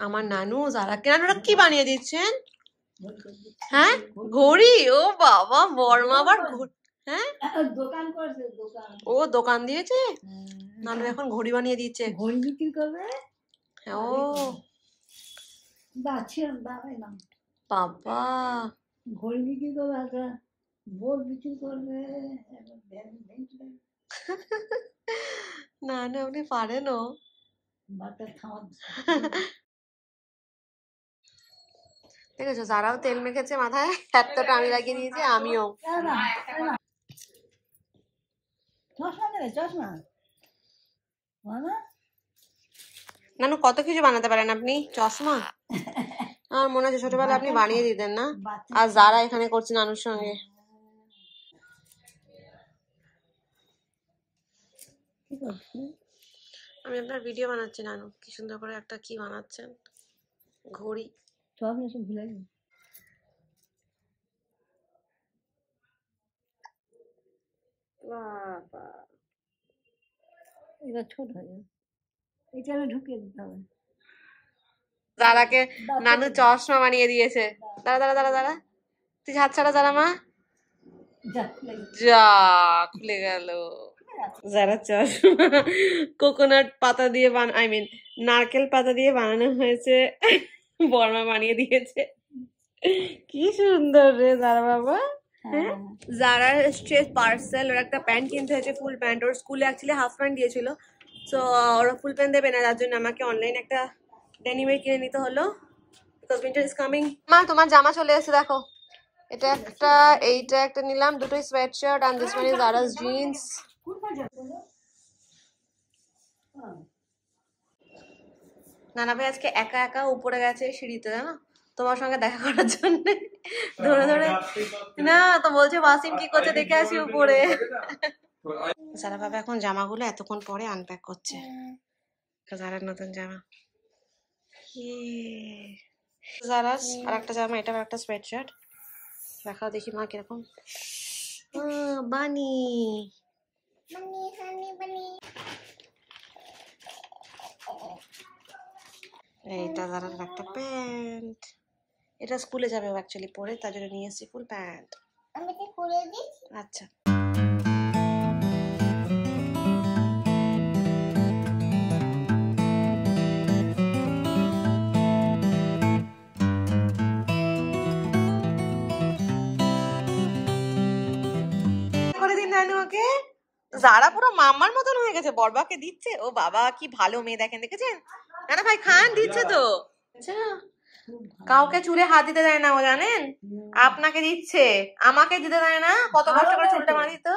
আমার নানু যারাকে নানুরা কি বানিয়ে দিচ্ছেন? হ্যাঁ ঘড়ি। ও বাবা বর্মা আবার হ্যাঁ দোকান করছে, দোকান। ও দোকান দিয়েছে, নানু এখন ঘড়ি বানিয়ে দিচ্ছে। ঘড়ি বিক্রি করবে। ও বাবা ঘড়ি বিক্রি করবে, বোর্ড বিক্রি করবে। নানু আপনি পারেন। ও দেখেছো যারাও তেল মেখেছে মাথায়, এতটা আমি লাগিয়ে দিয়েছি। আমিও নানু কত কিছু বানাতে পারেন আপনি। চশমা আমার মনে হচ্ছে ছোটবেলায় আপনি বানিয়ে দিতেন না। আর যারা এখানে করছে নানুর সঙ্গে। আমি আপনার ভিডিও বানাচ্ছি নানু, কি সুন্দর করে একটা কি বানাচ্ছেন ঘড়ি। ভুলে বাবা এটা ছোট হয়ে যাবে, এটা আমি ঢুকিয়ে দিতে হবে। যারাকে নানু চশমা বানিয়ে দিয়েছে। দাঁড়া দাঁড়া দাঁড়া দাঁড়া, তুই হাত ছাড়া যারা মা। যা খুলে গেল। যারা চশমা কোকোনাট পাতা দিয়ে আই মিন নারকেল পাতা দিয়ে বানানো হয়েছে, বর্মা বানিয়ে দিয়েছে। কি সুন্দর রে যারা বাবা। হ্যাঁ যারা স্ট্রেট পার্সেল, ওর একটা প্যান্ট কিনতে হয়েছে, ফুল প্যান্ট। ওর স্কুলে অ্যাকচুয়ালি হাফ প্যান্ট দিয়েছিল, সো ওরা ফুল প্যান্ট দেবে না, তার জন্য আমাকে অনলাইন একটা ডেনিমের কিনে নিতে হলো, বিকজ উইন্টার ইজ কামিং। মা তোমার জামা চলে এসেছে দেখো, এটা একটা, এইটা একটা নিলাম, দুটোই sweat shirt, and this one is Zara's jeans. নানা ভাই আজকে একা একা উপরে গেছে সিঁড়িতে, জানো তোমার সঙ্গে দেখা করার জন্য। ধরে ধরে না তো বলছে ওয়াসিম কি করছে দেখে আসি উপরে। যারা বাবা এখন জামাগুলো এতক্ষণ পরে আনপ্যাক করছে, যারা নতুন জামা। জারাস আর একটা জামা, এটা আর একটা সোয়েট শার্ট। দেখাও দেখি মা কিরকম। বানি এইটা জারার একটা প্যান্ট, এটা স্কুলে যাবে অ্যাকচুয়ালি পরে, তার জন্য নিয়ে এসেছি ফুল প্যান্ট। আচ্ছা করে দিন নানু ওকে। যারা পুরো মাম্মার মতন হয়ে গেছে, বড়বাকে দিচ্ছে। ও বাবা কি ভালো মেয়ে দেখেন, দেখেছেন নানা ভাই খান দিচ্ছে তো। আচ্ছা কাউকে চুলে হাত দিতে দেয় না ও, জানেন আপনাকে দিচ্ছে, আমাকে দিতে দেয় না। কত কষ্ট করে চুলটা বাঁধি তো।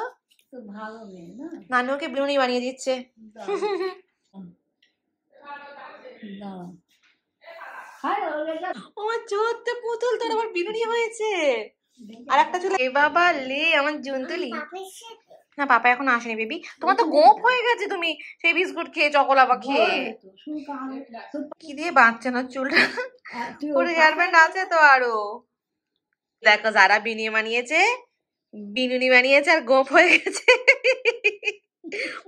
নানুকে ব্লুনি বানিয়ে দিচ্ছে। আমার চোদ্দে পুতুল, তোর আবার বিনুনি হয়েছে। আর একটা চুল। এ বাবা লে আমার জুনতুলি। না পাপা এখন আসেনি বেবি, তোমার তো গোপ হয়ে গেছে, তুমি সেই বিস্কুট খেয়ে চকোলাবা খেয়ে। কি দিয়ে বাঁচছে না চুলটা, পুরো হেয়ারব্যান্ড আছে তো আরো। দেখো যারা বিনিয়ে বানিয়েছে, বিনুনি বানিয়েছে আর গোপ হয়ে গেছে।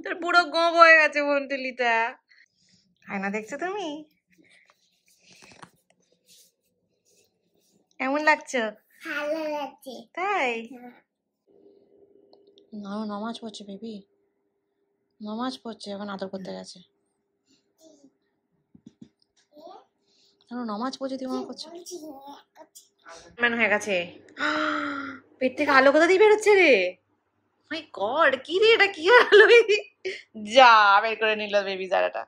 তোর পুরো গোপ হয়ে গেছে বন্টুলিটা। আয়না দেখছো তুমি, কেমন লাগছে? ভালো লাগছে। তাই নামাজ পড়ছে বেবি, নামাজ পড়ছে, এখন আদর করতে গেছে। নামাজ পড়ছে তুই মনে করছো ম্যান হয়ে গেছে। পেট থেকে আলো কোথা দিয়ে বেরোচ্ছে রে? মাই গড কি রে এটা, কি আলো? যা বের করে নিল বেবি জারাটা।